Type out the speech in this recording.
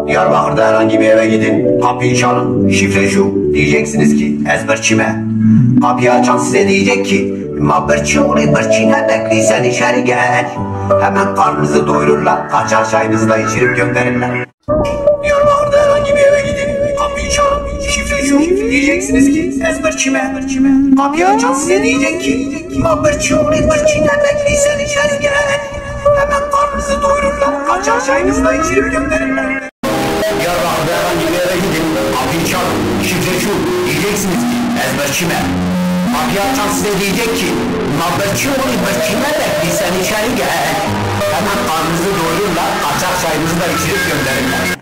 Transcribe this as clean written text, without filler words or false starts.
Diyarbakır'da herhangi bir eve gidin, kapıyı çalın, şifre şu. Diyeceksiniz ki ezberçime. Kapıyı açan size diyecek ki mabırçı oğlu bırçine bekliysen içeri gel. Hemen karnınızı doyururlar, kaçar çayınızı da içirip gönderirler. Diyarbakır'da herhangi bir eve gidin, kapıyı çalın, şifre şu. Diyeceksiniz ki ezberçime. Kapıyı açan size diyecek ki mabırçı oğlu bırçine bekliysen içeri gel. Hemen karnınızı doyururlar, kaçar çayınızı da içirip gönderirler. Diyarbakır'da herhangi bir yere gidin, kapıyı çalın, şifre şu. Diyeceksiniz ki ezberçime. Kapıyı açan size diyecek ki mabırçı oğlu bırçine bekliysen içeri gel. Hemen karnınızı doyururlar, kaçak çayınızı da içirip gönderirler.